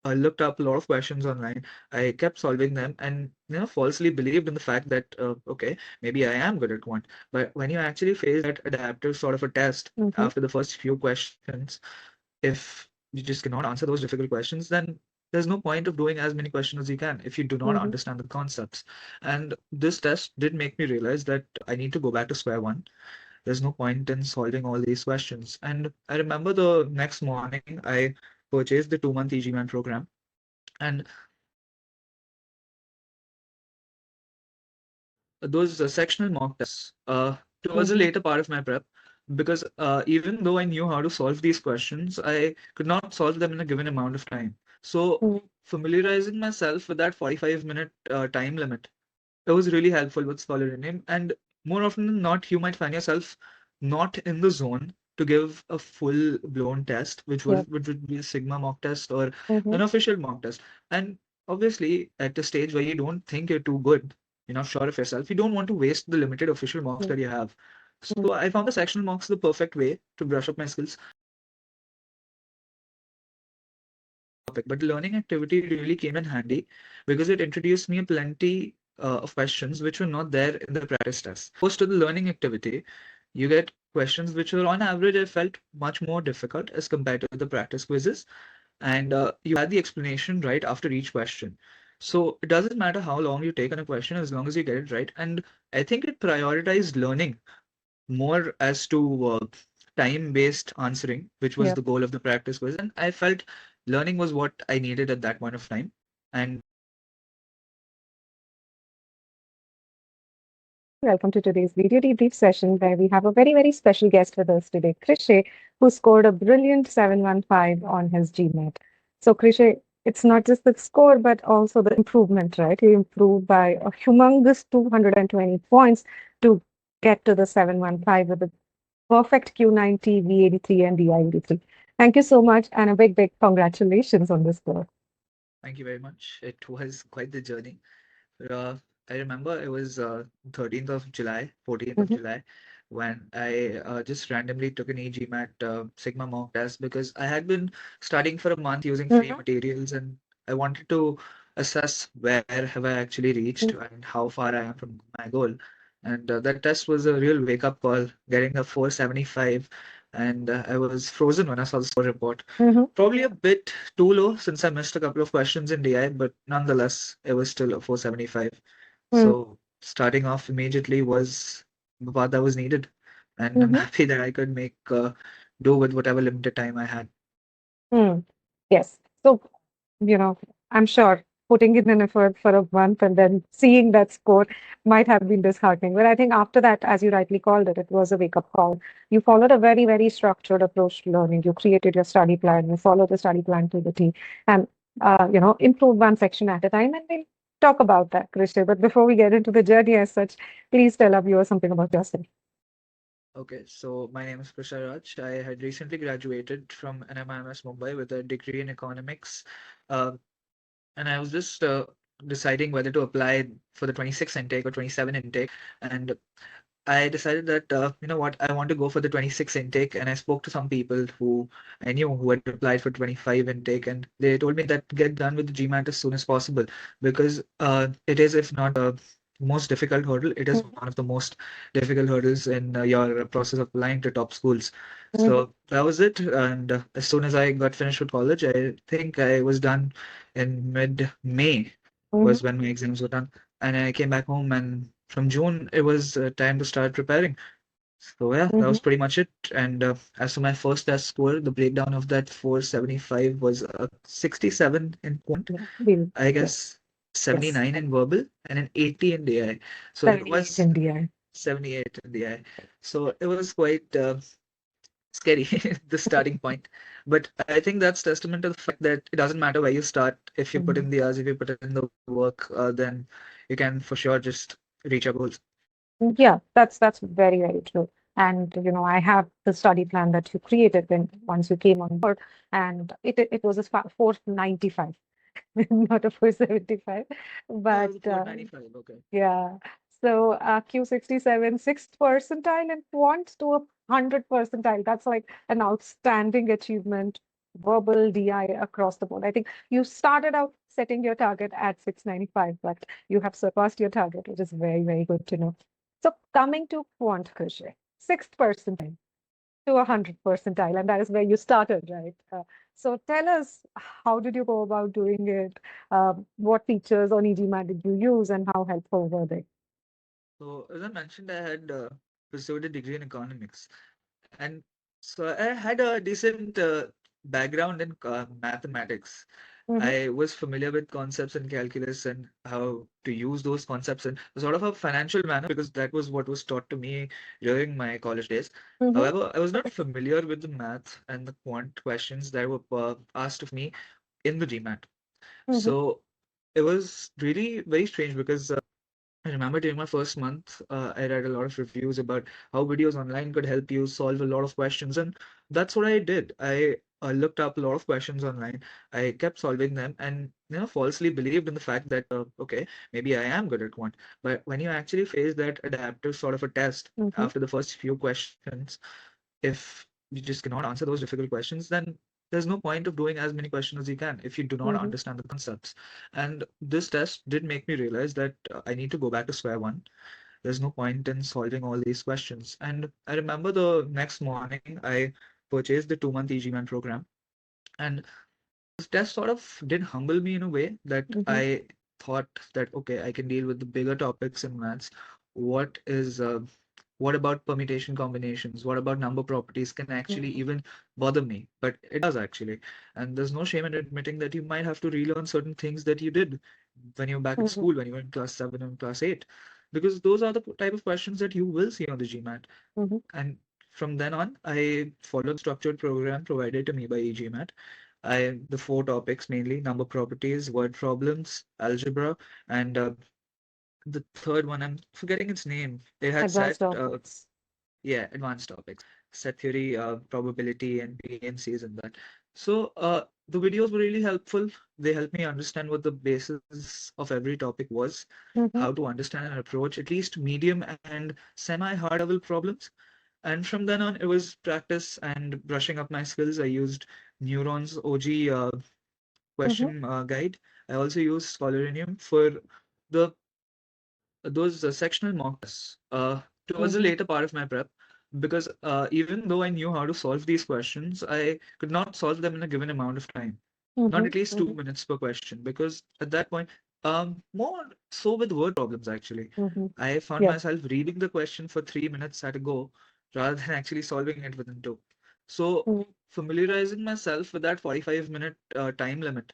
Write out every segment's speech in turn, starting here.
looked up a lot of questions online. I kept solving them and falsely believed in the fact that okay, maybe I am good at quant. But when you actually face that adaptive sort of a test Mm-hmm. after the first few questions, if you just cannot answer those difficult questions, then there's no point of doing as many questions as you can if you do not Mm-hmm. understand the concepts. And this test did make me realize that I need to go back to square one. There's no point in solving all these questions. And I remember the next morning, I purchased the 2-month eGMAT program. And those sectional mock tests towards the Mm-hmm. later part of my prep, because even though I knew how to solve these questions, I could not solve them in a given amount of time. So familiarizing myself with that 45-minute time limit, it was really helpful with scholarship. And more often than not, you might find yourself not in the zone to give a full-blown test, Yep. which would be a Sigma mock test or Mm-hmm. an official mock test. And obviously, at a stage where you don't think you're too good, you're not sure of yourself, you don't want to waste the limited official mocks that you have. So I found the sectional mocks the perfect way to brush up my skills. But learning activity really came in handy because it introduced me plenty of questions which were not there in the practice test. Opposed to the learning activity, you get questions which were on average I felt much more difficult as compared to the practice quizzes, and you had the explanation right after each question. So it doesn't matter how long you take on a question as long as you get it right. And I think it prioritized learning more as to time-based answering, which was Yep. the goal of the practice quiz. And I felt learning was what I needed at that point of time. And Welcome to today's video debrief session where we have a very, very special guest with us today, Krishay, who scored a brilliant 715 on his GMAT. So, Krishay, it's not just the score, but also the improvement, right? You improved by a humongous 220 points to get to the 715 with a perfect Q90, V83, and DI83. Thank you so much, and a big, big congratulations on this score. thank you very much. It was quite the journey. Uh, I remember it was 13th of July, 14th of Mhm, July, when I just randomly took an eGMAT Sigma mock test because I had been studying for a month using free mhm, materials, and I wanted to assess where have I actually reached mhm, and how far I am from my goal. And that test was a real wake-up call, getting a 475, and I was frozen when I saw the score report. mhm. Probably a bit too low since I missed a couple of questions in DI, but nonetheless, it was still a 475. Mm, So starting off immediately was the part that was needed. And I'm mhm, happy that I could make do with whatever limited time I had. mm. Yes. So, I'm sure putting in an effort for a month and then seeing that score might have been disheartening. But I think after that, as you rightly called it, it was a wake-up call. You followed a very, very structured approach to learning. You created your study plan, you followed the study plan to the T, and improved one section at a time. And we'll talk about that, Krishay. But before we get into the journey as such, please tell our viewers something about yourself. Okay, so my name is Krishay Raj. I had recently graduated from NMIMS Mumbai with a degree in economics. Uh, and I was just deciding whether to apply for the 26 intake or 27 intake. And I decided that, you know what, I want to go for the 26 intake. And I spoke to some people who I knew who had applied for 25 intake. And they told me that get done with the GMAT as soon as possible because it is, if not most difficult hurdle, it is Mhm, one of the most difficult hurdles in your process of applying to top schools. mhm, So that was it. And as soon as I got finished with college, I think I was done in mid-May mhm, was when my exams were done. And I came back home, and from June, it was time to start preparing. So yeah, that mhm. was pretty much it. And as for my first test score, the breakdown of that 475 was 67 in quant, Yeah, I yes, guess yes. 79 in verbal, and an 80 in DI. So it 78 was in the end. 78 in DI. So it was quite scary, the starting point. But I think that's testament to the fact that it doesn't matter where you start. If you put in the hours, if you put in the work, then you can for sure just reach your goals. Yeah, that's very, very true. And I have the study plan that you created when once you came on board, and it was a 495, not a 475. Oh, it But was a 495. Okay. yeah, so Q67, sixth percentile, and quant to 100 percentile. That's like an outstanding achievement. verbal, DI across the board. I think you started out setting your target at 695, but you have surpassed your target, which is very, very good to know. So coming to Quant, Krishay, sixth percentile to 100 percentile, and that is where you started, right? So tell us, how did you go about doing it? What features on eGMAT did you use, and how helpful were they? So, as I mentioned, I had pursued a degree in economics, and so I had a decent background in mathematics. Mm-hmm, I was familiar with concepts in calculus and how to use those concepts in sort of a financial manner because that was what was taught to me during my college days. mm-hmm, However, I was not familiar with the math and the quant questions that were asked of me in the GMAT. mm-hmm, So it was really very strange because I remember during my first month, I read a lot of reviews about how videos online could help you solve a lot of questions, and that's what I did. I looked up a lot of questions online. I kept solving them, and falsely believed in the fact that okay, maybe I am good at quant. But when you actually face that adaptive sort of a test mm-hmm, after the first few questions, if you just cannot answer those difficult questions, then there's no point of doing as many questions as you can if you do not mm-hmm, understand the concepts. And this test did make me realize that I need to go back to square one. There's no point in solving all these questions. And I remember the next morning, I purchased the 2 month eGMAT program. And this test sort of did humble me in a way that mm-hmm, I thought that, okay, I can deal with the bigger topics in maths. What is what about permutation combinations? What about number properties can actually even bother me? But it does actually. And there's no shame in admitting that you might have to relearn certain things that you did when you were back in mm-hmm, school, when you were in class 7 and class 8. Because those are the type of questions that you will see on the GMAT. mm-hmm, And from then on, I followed the structured program provided to me by eGMAT. The four topics mainly number properties, word problems, algebra, and the third one, I'm forgetting its name. It had advanced set topics. yeah, advanced topics, set theory, probability, and PNCs and that. So the videos were really helpful. They helped me understand what the basis of every topic was, Mm-hmm, how to understand and approach at least medium and semi-hard level problems. And from then on, it was practice and brushing up my skills. I used Neuron's OG mm-hmm, question guide. I also used Scholarinium for the those sectional mock tests towards the mm-hmm, later part of my prep because even though I knew how to solve these questions, I could not solve them in a given amount of time, not mm-hmm, at least two mm-hmm, minutes per question, because at that point, more so with word problems actually, mm-hmm. I found Yep. myself reading the question for 3 minutes at a go rather than actually solving it within two. So familiarizing myself with that 45-minute time limit,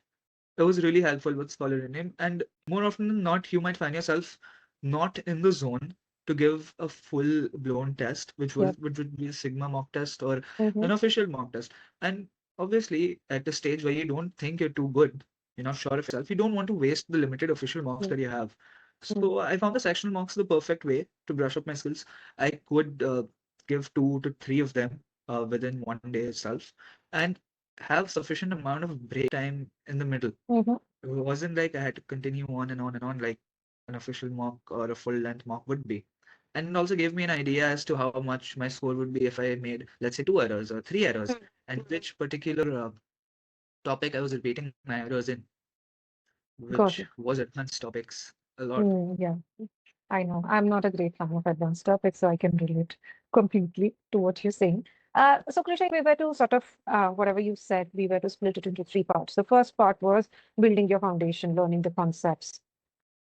it was really helpful with Scholarinium. And more often than not, you might find yourself not in the zone to give a full blown test, Yep. which would be a Sigma mock test or Mm-hmm, an official mock test. And obviously, at a stage where you don't think you're too good, you're not sure of yourself, you don't want to waste the limited official mocks mm-hmm, that you have. So I found the sectional mocks the perfect way to brush up my skills. I could give 2 to 3 of them within one day itself, and have sufficient amount of break time in the middle. mm-hmm, It wasn't like I had to continue on and on and on like an official mock or a full length mock would be. And it also gave me an idea as to how much my score would be if I made, let's say, 2 errors or 3 errors, and which particular topic I was repeating my errors in, which got it. was advanced topics a lot. Mm, yeah. I know. I'm not a great fan of advanced topics, so I can relate completely to what you're saying. So, Krishay, we were to sort of, whatever you said, we were to split it into three parts. The first part was building your foundation, learning the concepts,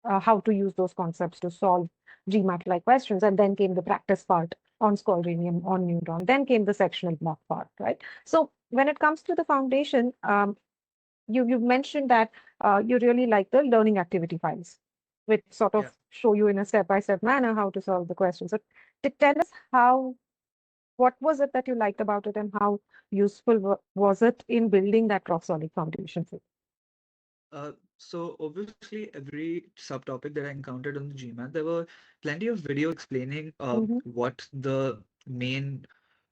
how to use those concepts to solve GMAT-like questions. And then came the practice part on Scholarinium, on Neuron. Then came the sectional mock part, right? So, when it comes to the foundation, you mentioned that you really like the learning activity files, which sort Yeah. of show you in a step-by-step manner how to solve the questions. So tell us how, what was it that you liked about it, and how useful was it in building that rock solid foundation for So obviously every subtopic that I encountered on the GMAT, there were plenty of videos explaining you? Hmm. what the main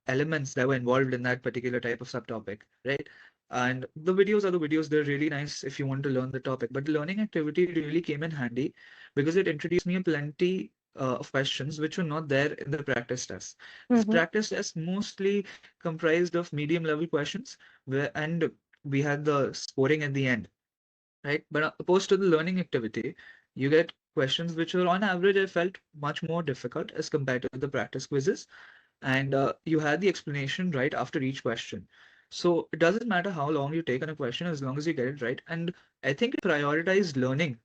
elements that were involved in that particular type of subtopic, right? And the videos are the videos, they're really nice if you want to learn the topic. But the learning activity really came in handy because it introduced me a plenty of questions which were not there in the practice test. This Mm-hmm. practice test mostly comprised of medium level questions, and we had the scoring at the end, right? But opposed to the learning activity, you get questions which were on average, I felt much more difficult as compared to the practice quizzes. And you had the explanation right after each question. So it doesn't matter how long you take on a question as long as you get it right. And I think it prioritized learning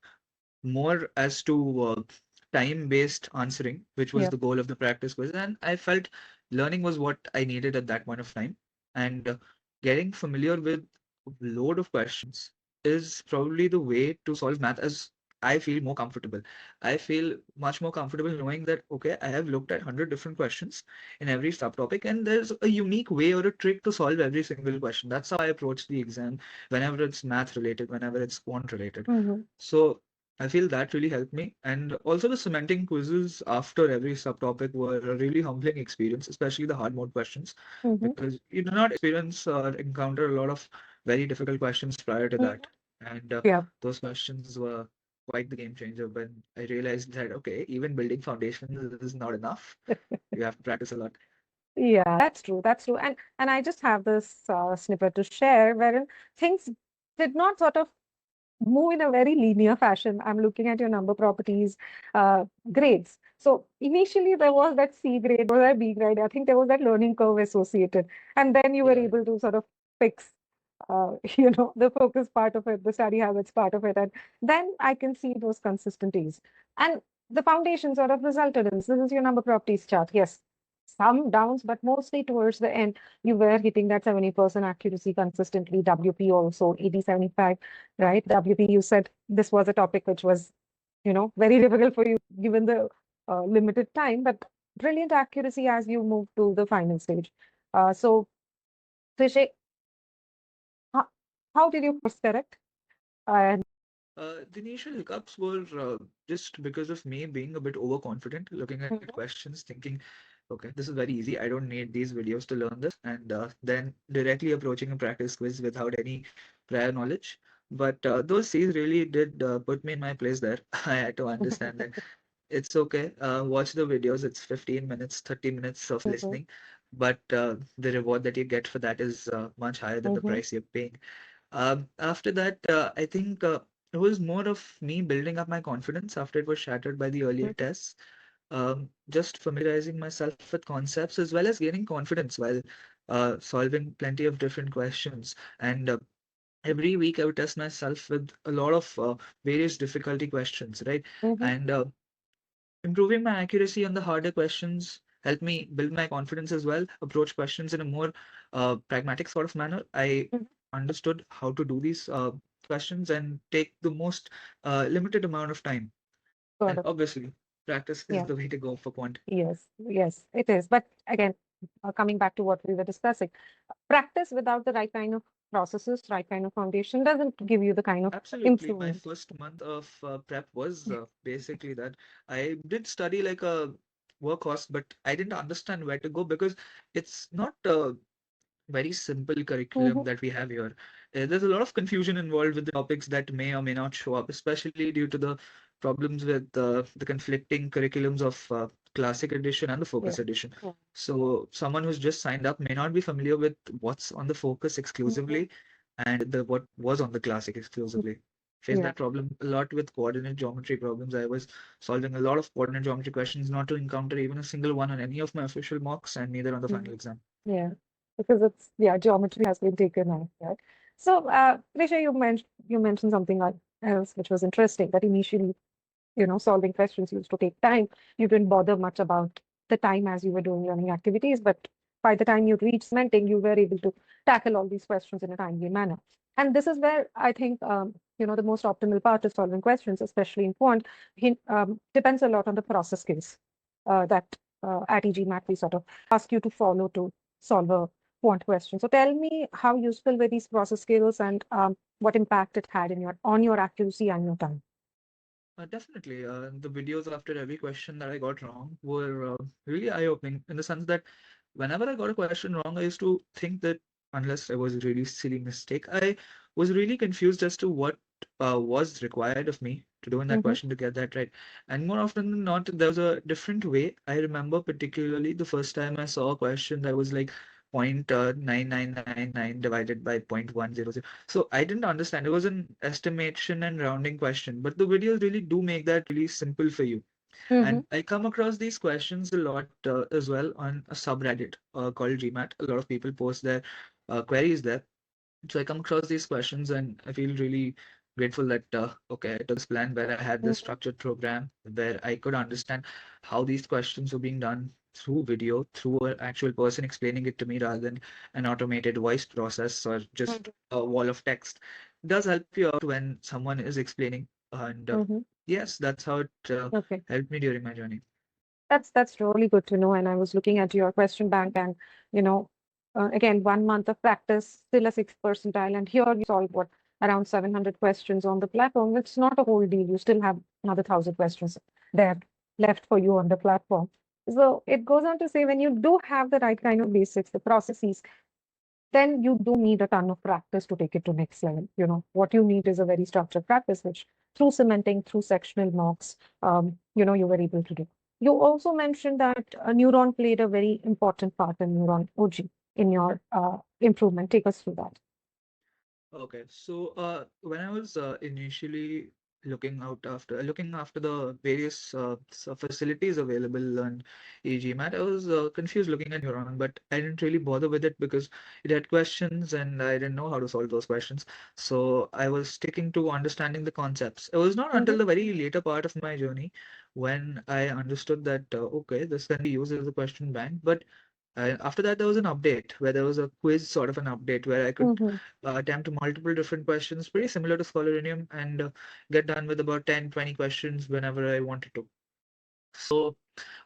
more as to time-based answering, which was Yeah. the goal of the practice quiz. And I felt learning was what I needed at that point of time. And getting familiar with a load of questions is probably the way to solve math as I feel more comfortable. I feel much more comfortable knowing that, okay, I have looked at 100 different questions in every subtopic, and there's a unique way or a trick to solve every single question. That's how I approach the exam whenever it's math related, whenever it's quant related. Mm-hmm. So I feel that really helped me. And also the cementing quizzes after every subtopic were a really humbling experience, especially the hard mode questions, Mm-hmm. because you do not experience or encounter a lot of very difficult questions prior to Mm-hmm. that. And Yeah. those questions were quite the game changer when I realized that, okay, even building foundations is not enough. You have to practice a lot. Yeah, that's true. That's true. And I just have this snippet to share wherein things did not sort of move in a very linear fashion. I'm looking at your number properties, grades. So initially there was that C grade or that B grade. I think there was that learning curve associated. And then you were Yeah. able to sort of fix, you know, the focus part of it, the study habits part of it. And then I can see those consistencies. And the foundation sort of resulted in this. This is your number properties chart. Yes, some downs, but mostly towards the end, you were hitting that 70% accuracy consistently. WP also 80, 75, right? WP, you said this was a topic which was, you know, very difficult for you given the limited time, but brilliant accuracy as you move to the final stage. So, Krishay, how, how did you course correct? And The initial hiccups were just because of me being a bit overconfident, looking at Mhm, questions, thinking, okay, this is very easy. I don't need these videos to learn this. And then directly approaching a practice quiz without any prior knowledge. But those C's really did put me in my place there. I had to understand that it's okay. Watch the videos. It's 15 minutes, 30 minutes of mhm, listening. But the reward that you get for that is much higher than the mhm, price you're paying. After that, I think it was more of me building up my confidence after it was shattered by the earlier mhm, tests. Just familiarizing myself with concepts as well as gaining confidence while solving plenty of different questions. And every week I would test myself with a lot of various difficulty questions, right? mhm, And improving my accuracy on the harder questions helped me build my confidence as well, approach questions in a more pragmatic sort of manner. I mhm. understood how to do these questions and take the most limited amount of time. Got And it. obviously, practice is Yeah. the way to go for quant. Yes, yes, it is. But again, coming back to what we were discussing, practice without the right kind of processes, right kind of foundation doesn't give you the kind of Absolutely. My improvement. first month of prep was basically that. I did study like a workhorse, but I didn't understand where to go because it's not very simple curriculum Mhm, that we have here. There's a lot of confusion involved with the topics that may or may not show up, especially due to the problems with the conflicting curriculums of Classic Edition and the yeah. Focus Edition. Yeah. So someone who's just signed up may not be familiar with what's on the Focus Mhm, exclusively and the what was on the Classic exclusively. Faced yeah. that problem a lot with coordinate geometry problems. I was solving a lot of coordinate geometry questions, not to encounter even a single one on any of my official mocks and neither on the Mhm. final exam. Yeah, because it's yeah, geometry has been taken out, right? So, Risha, you mentioned something else which was interesting that initially, you know, solving questions used to take time. You didn't bother much about the time as you were doing learning activities, but by the time you reached cementing, you were able to tackle all these questions in a timely manner. And this is where I think, you know, the most optimal part of solving questions, especially in quant, depends a lot on the process skills that at eGMAT we sort of ask you to follow to solve a quant question. So tell me how useful were these process skills and what impact it had in your on your accuracy and your time. Definitely. The videos after every question that I got wrong were really eye-opening in the sense that whenever I got a question wrong, I used to think that unless I was a really silly mistake, I was really confused as to what was required of me to do in that Mm-hmm. question to get that right. And more often than not, there was a different way. I remember particularly the first time I saw a question that was like 0.9999 divided by 0.100. So I didn't understand. It was an estimation and rounding question, but the videos really do make that really simple for you. Mm-hmm. And I come across these questions a lot as well on a subreddit called GMAT. A lot of people post their queries there. So I come across these questions and I feel really grateful that okay, I took this plan where I had this Mm-hmm. structured program where I could understand how these questions were being done through video, through an actual person explaining it to me rather than an automated voice process or just a wall of text. It does help you out when someone is explaining, and Mm-hmm. yes, that's how it Okay. helped me during my journey. That's really good to know. And I was looking at your question bank, and you know, again, 1 month of practice, still a sixth percentile, and here you solve what around 700 questions on the platform. It's not a whole deal. You still have another 1,000 questions there left for you on the platform. So it goes on to say when you do have the right kind of basics, the processes, then you don't need a ton of practice to take it to next level. What you need is a very structured practice, which through cementing, through sectional mocks, you were able to do. You also mentioned that a neuron played a very important part in neuron OG in your improvement. Take us through that. Okay, so when I was initially looking after the various facilities available on eGMAT, I was confused looking at Neuron, but I didn't really bother with it because it had questions and I didn't know how to solve those questions. So I was sticking to understanding the concepts. It was not Mm-hmm. until the very later part of my journey when I understood that okay, this can be used as a question bank, but after that, there was an update where there was a quiz sort of an update where I could Mm-hmm. attempt multiple different questions, pretty similar to Scholarinium, and get done with about 10, 20 questions whenever I wanted to. So,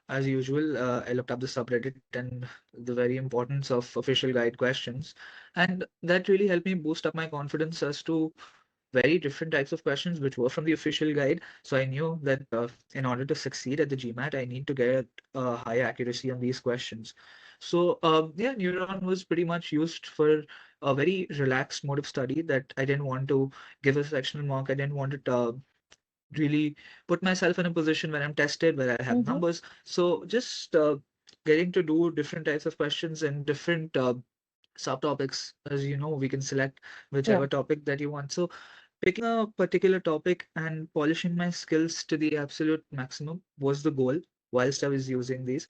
as usual, I looked up the subreddit and the very importance of official guide questions. And that really helped me boost up my confidence as to very different types of questions which were from the official guide. So I knew that in order to succeed at the GMAT, I need to get high accuracy on these questions. So yeah, Neuron was pretty much used for a very relaxed mode of study that I didn't want to give a sectional mark. I didn't want to really put myself in a position where I'm tested, where I have Mm-hmm. numbers. So just getting to do different types of questions and different subtopics. As you know, we can select Yeah. whichever topic that you want. So picking a particular topic and polishing my skills to the absolute maximum was the goal whilst I was using these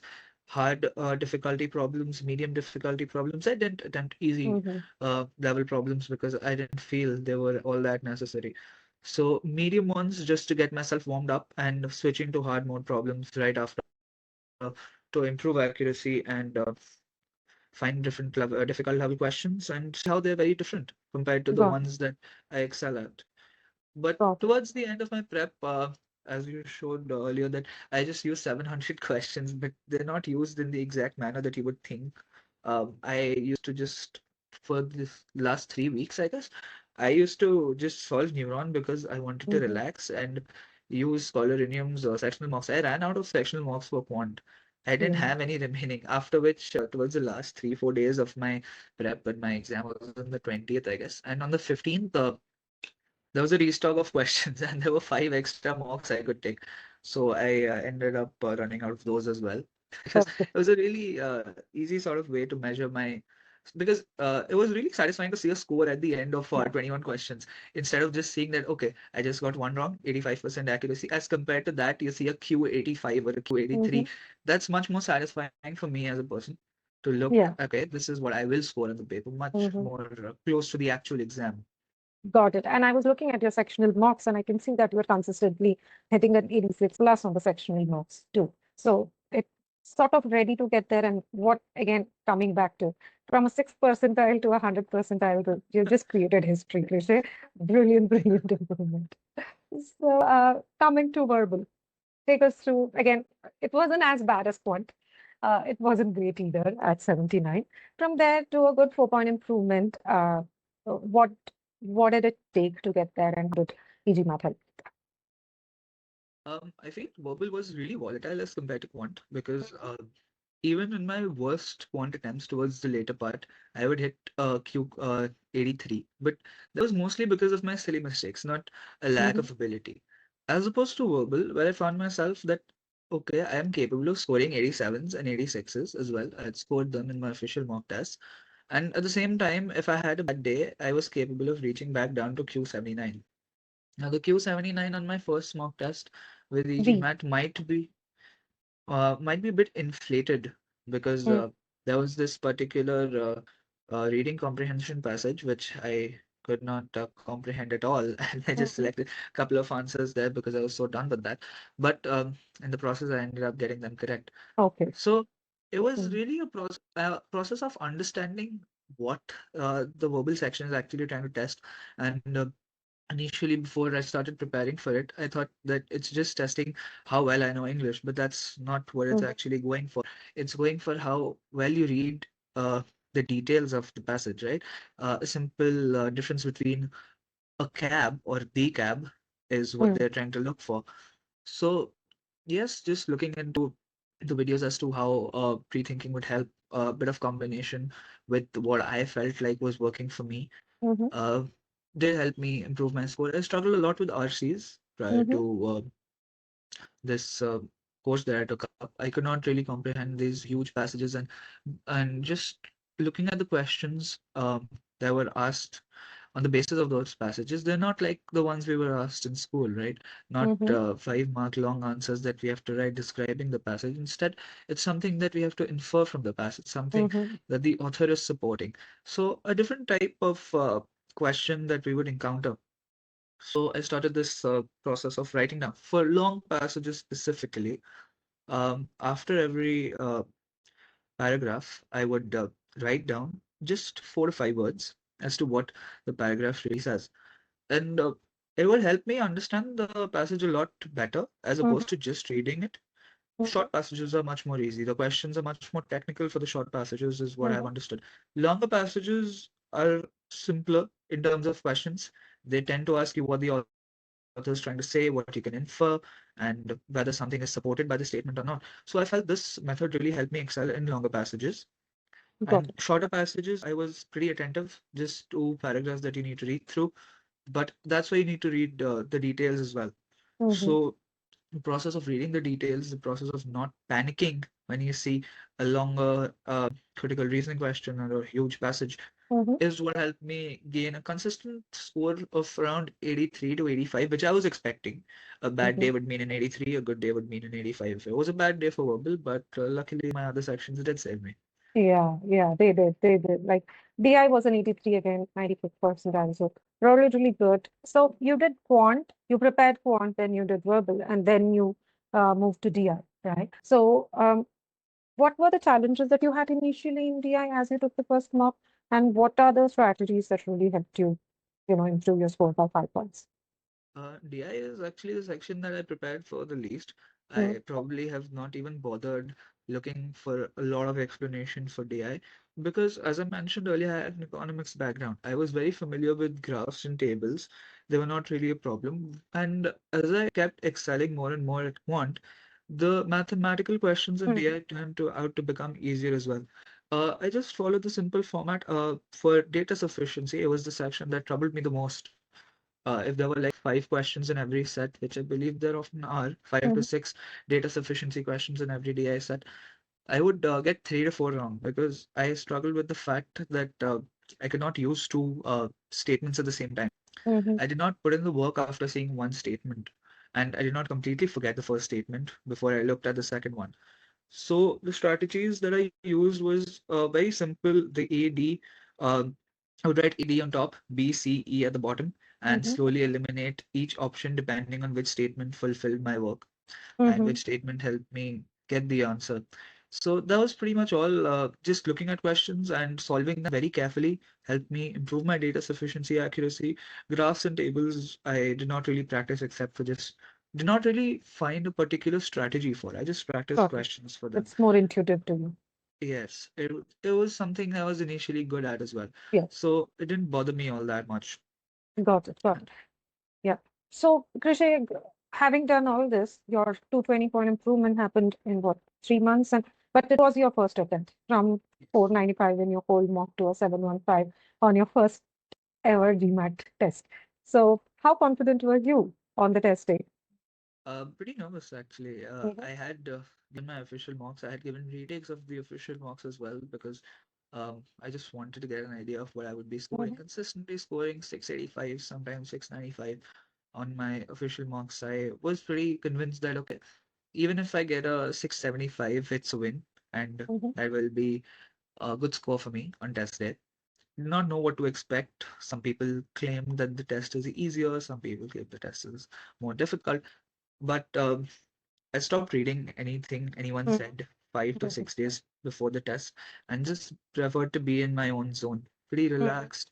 hard difficulty problems, medium difficulty problems. I didn't attempt easy Mm-hmm. level problems because I didn't feel they were all that necessary. So medium ones just to get myself warmed up and switching to hard mode problems right after to improve accuracy and find different level, difficult level questions and see how they're very different compared to the Got it. ones that I excel at. But Got it. towards the end of my prep, as you showed earlier, that I just used 700 questions, but they're not used in the exact manner that you would think. I used to just, for this last 3 weeks, I guess, I used to just solve Neuron because I wanted to Mm-hmm. relax and use Scholarinium's sectional mocks. I ran out of sectional mocks for Quant. I didn't Yeah. have any remaining. After which, towards the last 3, 4 days of my prep, and my exam was on the 20th, I guess, and on the 15th, there was a restock of questions and there were 5 extra mocks I could take. So I ended up running out of those as well because Okay. it was a really easy sort of way to measure my because it was really satisfying to see a score at the end of Yeah. 21 questions instead of just seeing that okay, I just got one wrong, 85% accuracy, as compared to that you see a Q85 or a Mm-hmm. Q83. That's much more satisfying for me as a person to look, Yeah. okay, this is what I will score on the paper, much Mm-hmm. more close to the actual exam. Got it. And I was looking at your sectional mocks, and I can see that you're consistently hitting an 86 plus on the sectional mocks too. So it's sort of ready to get there. And what, again, coming back to from a sixth percentile to 100 percentile, you just created history, Krishay. Brilliant, brilliant improvement. So coming to verbal, take us through again. It wasn't as bad as quant. It wasn't great either at 79. From there to a good 4 point improvement. What what did it take to get there, and did eGMAT help? I think Verbal was really volatile as compared to Quant because even in my worst quant attempts towards the later part, I would hit Q83. But that was mostly because of my silly mistakes, not a lack Mm-hmm. of ability. As opposed to verbal, where I found myself that, okay, I am capable of scoring 87s and 86s as well. I had scored them in my official mock test. And at the same time, if I had a bad day, I was capable of reaching back down to Q79. Now, the Q79 on my first mock test with V. eGMAT might be a bit inflated because Mm. there was this particular reading comprehension passage which I could not comprehend at all, and I just Mm-hmm. selected a couple of answers there because I was so done with that. But in the process, I ended up getting them correct. Okay. So it was Mm. really a process of understanding what the verbal section is actually trying to test, and initially before I started preparing for it, I thought that it's just testing how well I know English, but that's not what it's Mm-hmm. actually going for. It's going for how well you read the details of the passage, right? A simple difference between a cab or the cab is what Mm. they're trying to look for. So yes, just looking into the videos as to how pre-thinking would help, a bit of combination with what I felt like was working for me Mm-hmm. uh, did help me improve my score. I struggled a lot with RCs prior Mm-hmm. to this course that I took up. I could not really comprehend these huge passages, and just looking at the questions that were asked on the basis of those passages, they're not like the ones we were asked in school, right? Not Mm-hmm. 5 mark long answers that we have to write describing the passage. Instead, it's something that we have to infer from the passage, something Mm-hmm. that the author is supporting. So a different type of question that we would encounter. So I started this process of writing down for long passages specifically. After every paragraph, I would write down just 4 to 5 words as to what the paragraph really says. And it will help me understand the passage a lot better as opposed to just reading it. Mm-hmm. Short passages are much more easy. The questions are much more technical for the short passages, is what I've Mm-hmm. understood. Longer passages are simpler in terms of questions. They tend to ask you what the author is trying to say, what you can infer, and whether something is supported by the statement or not. So I felt this method really helped me excel in longer passages. And Got it. shorter passages, I was pretty attentive, just 2 paragraphs that you need to read through. But that's why you need to read the details as well. Mm-hmm. So the process of reading the details, the process of not panicking when you see a longer critical reasoning question or a huge passage Mm-hmm. is what helped me gain a consistent score of around 83 to 85, which I was expecting. A bad Mm-hmm. day would mean an 83, a good day would mean an 85. It was a bad day for verbal, but luckily my other sections did save me. Yeah, yeah, they did. They did. Like DI was an 83 again, 95th percentile. So really, really good. So you did quant, you prepared quant, then you did verbal, and then you moved to DI, right? So what were the challenges that you had initially in DI as you took the first mock, and what are the strategies that really helped you, improve your score by 5 points? DI is actually the section that I prepared for the least. Mm, I probably have not even bothered looking for a lot of explanation for DI because, as I mentioned earlier, I had an economics background. I was very familiar with graphs and tables. They were not really a problem. And as I kept excelling more and more at quant, the mathematical questions in mm, DI turned out to become easier as well. I just followed the simple format. For data sufficiency, it was the section that troubled me the most. If there were like 5 questions in every set, which I believe there often are, five to mhm, six data sufficiency questions in every DI set, I would get 3 to 4 wrong because I struggled with the fact that I could not use two statements at the same time. mhm, I did not put in the work after seeing one statement, and I did not completely forget the first statement before I looked at the second one. So the strategies that I used was very simple. The AD, I would write AD on top, B, C, E at the bottom, and mhm, slowly eliminate each option depending on which statement fulfilled my work and mhm. which statement helped me get the answer. So that was pretty much all. Just looking at questions and solving them very carefully helped me improve my data sufficiency, accuracy. Graphs and tables, I did not really practice except for just did not really find a particular strategy for. I just practiced Got it. questions for them. It's more intuitive to you. Yes, it was something I was initially good at as well. Yes, So it didn't bother me all that much. got it. Got it. Yeah. So, Krishay, having done all this, your 220-point improvement happened in what, 3 months? And but it was your first attempt from Yes. 495 in your whole mock to a 715 on your first ever GMAT test. So, how confident were you on the test day? Pretty nervous actually. Mm-hmm. I had given my official mocks. I had given retakes of the official mocks as well because I just wanted to get an idea of what I would be scoring. Mm-hmm. Consistently scoring 685, sometimes 695 on my official mocks. I was pretty convinced that okay, even if I get a 675, it's a win, and Mm-hmm. that will be a good score for me on test day. Did not know what to expect. Some people claim that the test is easier, some people claim the test is more difficult. But I stopped reading anything anyone said 5 to 6 days before the test and just preferred to be in my own zone. Pretty Mm-hmm. relaxed.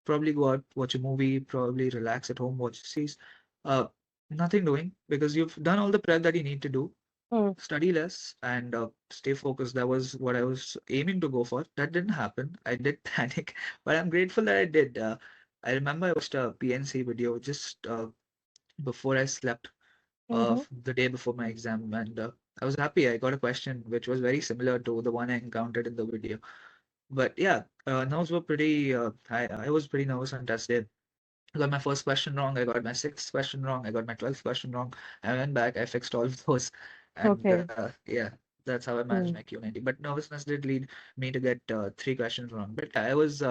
Probably go out, watch a movie, probably relax at home, watch series. Uh, Nothing doing because you've done all the prep that you need to do. Mm-hmm. Study less and stay focused. That was what I was aiming to go for. That didn't happen. I did panic, but I'm grateful that I did. I remember I watched a PNC video just before I slept Mm-hmm. the day before my exam, and I was happy. I got a question which was very similar to the one I encountered in the video. But yeah, nerves were pretty. I was pretty nervous on test day. I got my first question wrong. I got my sixth question wrong. I got my 12th question wrong. I went back. I fixed all of those, and Okay. yeah, that's how I managed my Mm. Q90. But nervousness did lead me to get three questions wrong. But I was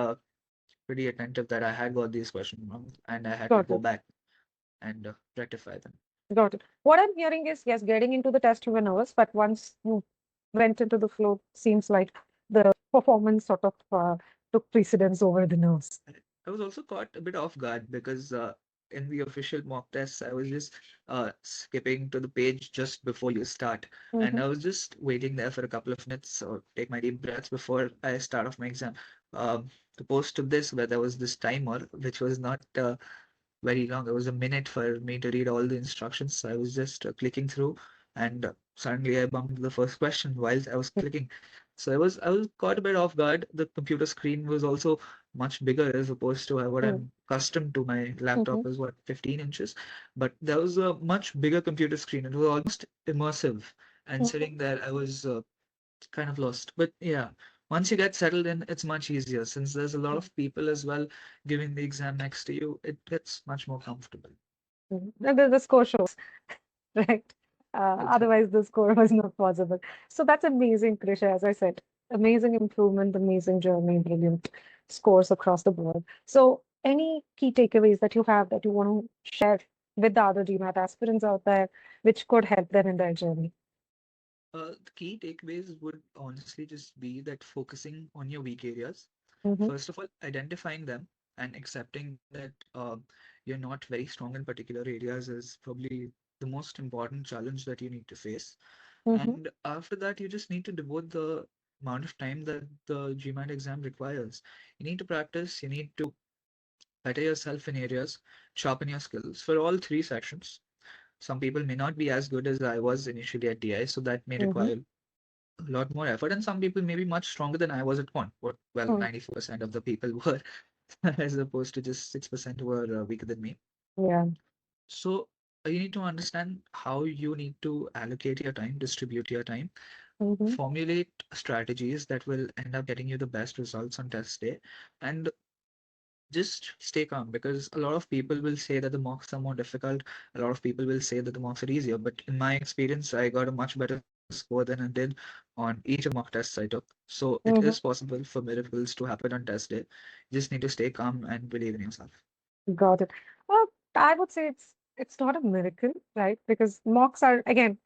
pretty attentive that I had got these questions wrong, and I had to Got go it. back and rectify them. Got it. What I'm hearing is, yes, getting into the test you were nervous, but once you went into the flow, seems like the performance sort of took precedence over the nerves. I was also caught a bit off guard because in the official mock tests, I was just skipping to the page just before you start. And Mm-hmm. I was just waiting there for a couple of minutes or take my deep breaths before I start off my exam. Opposed to this, where there was this timer, which was not very long. It was a minute for me to read all the instructions. So I was just clicking through, and suddenly I bumped the first question while I was clicking. So I was caught a bit off guard. The computer screen was also much bigger as opposed to what I'm accustomed to. My Mm-hmm. laptop is what 15 inches, but there was a much bigger computer screen. It was almost immersive. And Mm-hmm. sitting there, I was kind of lost. But yeah, once you get settled in, it's much easier since there's a lot of people as well giving the exam next to you. It gets much more comfortable. Mm-hmm. The score shows, right? Exactly. Otherwise, the score was not possible. So that's amazing, Krisha, as I said. Amazing improvement, amazing journey, brilliant scores across the board. So, any key takeaways that you have that you want to share with the other GMAT aspirants out there, which could help them in their journey? The key takeaways would honestly just be that focusing on your weak areas. Mm-hmm. First of all, identifying them and accepting that you're not very strong in particular areas is probably the most important challenge that you need to face. Mm-hmm. And after that, you just need to devote the amount of time that the GMAT exam requires. You need to practice, you need to better yourself in areas, sharpen your skills for all three sections. Some people may not be as good as I was initially at DI, so that may Mm-hmm. require a lot more effort. And some people may be much stronger than I was at Quant. Well, 94% of the people were, as opposed to just 6% were weaker than me. Yeah. So you need to understand how you need to allocate your time, distribute your time, Mm-hmm. formulate strategies that will end up getting you the best results on test day, and just stay calm because a lot of people will say that the mocks are more difficult. A lot of people will say that the mocks are easier. But in my experience, I got a much better score than I did on each of the mock tests I took. So it is Mm-hmm. possible for miracles to happen on test day. You just need to stay calm and believe in yourself. Got it. Well, I would say it's not a miracle, right? Because mocks are again,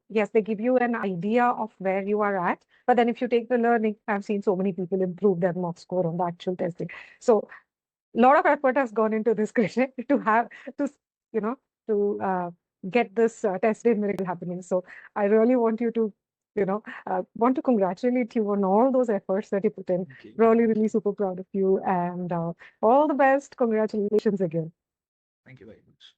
yes, they give you an idea of where you are at. But then if you take the learning, I've seen so many people improve their mock score on the actual testing. So a lot of effort has gone into this question to have to you know to get this test day miracle happening. So I really want you to want to congratulate you on all those efforts that you put in. Thank you very Really, much. really super proud of you, and all the best. Congratulations again. Thank you very much.